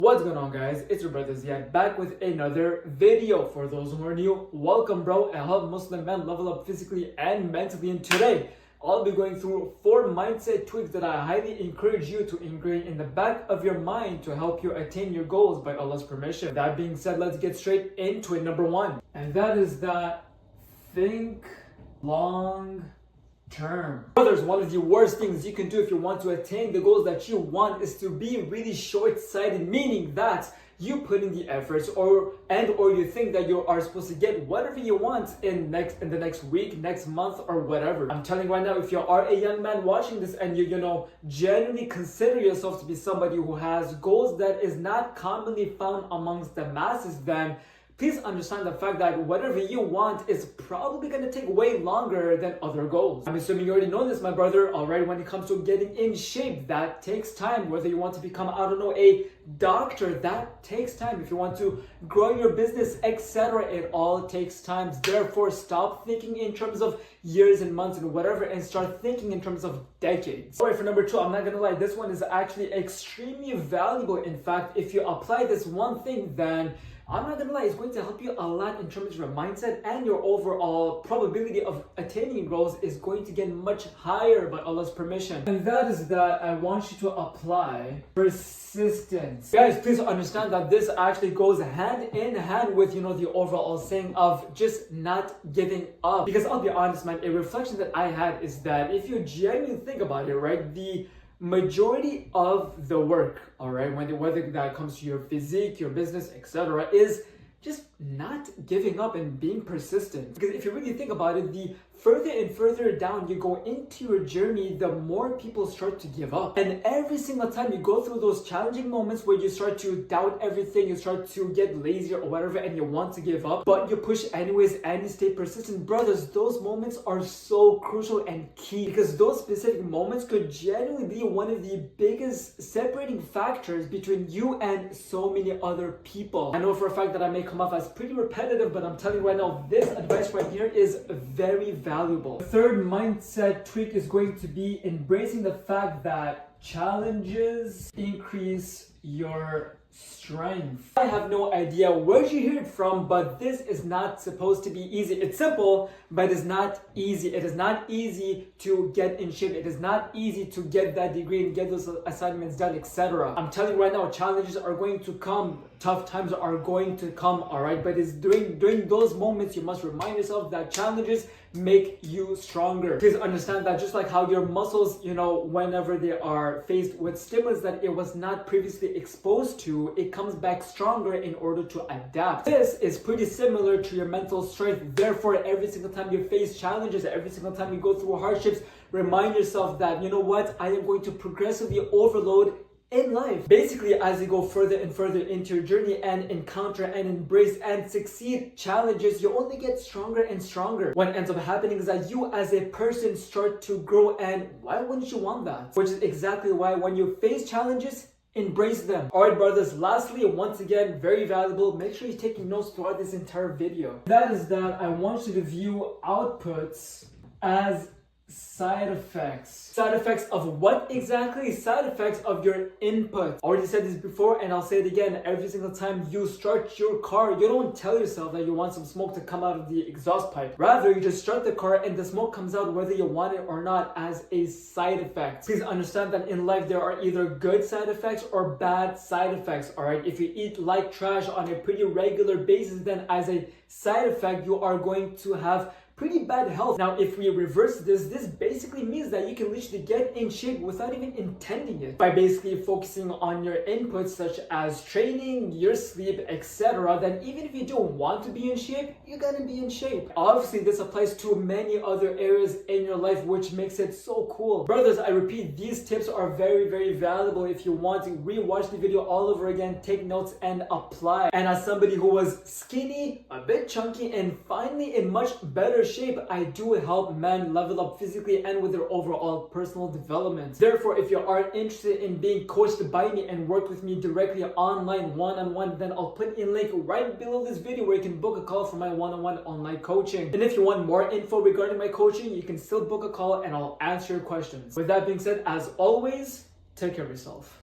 What's going on, guys? It's your brother Ziad back with another video. For those who are new, welcome, bro. I help Muslim men level up physically and mentally, and today I'll be going through 4 mindset tweaks that I highly encourage you to ingrain in the back of your mind to help you attain your goals by Allah's permission. That being said, let's get straight into it. Number 1, and that is that think long term. Brothers, one of the worst things you can do if you want to attain the goals that you want is to be really short-sighted, meaning that you put in the efforts or you think that you are supposed to get whatever you want in the next week, next month, or whatever. I'm telling you right now, if you are a young man watching this and you genuinely consider yourself to be somebody who has goals that is not commonly found amongst the masses, then please understand the fact that whatever you want is probably going to take way longer than other goals. I'm assuming you already know this, my brother. Already, when it comes to getting in shape, that takes time. Whether you want to become, a doctor, that takes time. If you want to grow your business, etc., it all takes time. Therefore, stop thinking in terms of years and months and whatever, and start thinking in terms of decades. Alright, for number 2, I'm not going to lie, this one is actually extremely valuable. In fact, if you apply this one thing, then I'm not gonna lie, it's going to help you a lot in terms of your mindset, and your overall probability of attaining your goals is going to get much higher by Allah's permission. And that is that I want you to apply persistence. Guys, please understand that this actually goes hand in hand with, the overall saying of just not giving up. Because I'll be honest, man, a reflection that I had is that if you genuinely think about it, right, the majority of the work, all right, whether that comes to your physique, your business, etc., is just not giving up and being persistent. Because if you really think about it, the further and further down you go into your journey, the more people start to give up. And every single time you go through those challenging moments where you start to doubt everything, you start to get lazy or whatever, and you want to give up, but you push anyways and you stay persistent. Brothers, those moments are so crucial and key, because those specific moments could genuinely be one of the biggest separating factors between you and so many other people. I know for a fact that I may come off as pretty repetitive, but I'm telling you right now, this advice right here is very valuable. The third mindset tweak is going to be embracing the fact that challenges increase your strength. I have no idea where you hear it from, but this is not supposed to be easy. It's simple, but it's not easy. It is not easy to get in shape. It is not easy to get that degree and get those assignments done, etc. I'm telling you right now, challenges are going to come. Tough times are going to come, all right? But it's during those moments you must remind yourself that challenges make you stronger. Please understand that just like how your muscles, whenever they are faced with stimulus that it was not previously exposed to, it comes back stronger in order to adapt. This is pretty similar to your mental strength. Therefore, every single time you face challenges, every single time you go through hardships, remind yourself that, I am going to progressively overload in life. Basically, as you go further and further into your journey and encounter and embrace and succeed challenges, you only get stronger and stronger. What ends up happening is that you as a person start to grow, and why wouldn't you want that? Which is exactly why when you face challenges, embrace them. Alright, brothers, lastly, once again, very valuable, make sure you're taking notes throughout this entire video. That is that I want you to view outputs as side effects. Side effects of what exactly? Side effects of your input. I already said this before and I'll say it again. Every single time you start your car, you don't tell yourself that you want some smoke to come out of the exhaust pipe. Rather, you just start the car and the smoke comes out whether you want it or not as a side effect. Please understand that in life there are either good side effects or bad side effects, alright? If you eat like trash on a pretty regular basis, then as a side effect, you are going to have pretty bad health. Now, if we reverse this basically means that you can literally get in shape without even intending it by basically focusing on your inputs such as training, your sleep, etc. Then even if you don't want to be in shape, you're gonna be in shape. Obviously, this applies to many other areas in your life, which makes it so cool. Brothers, I repeat, these tips are very, very valuable. If you want to rewatch the video all over again, take notes and apply. And as somebody who was skinny, a bit chunky, and finally in much better shape, I do help men level up physically and with their overall personal development. Therefore, if you are interested in being coached by me and work with me directly online one-on-one, then I'll put in a link right below this video where you can book a call for my one-on-one online coaching. And if you want more info regarding my coaching, you can still book a call and I'll answer your questions. With that being said, as always, take care of yourself.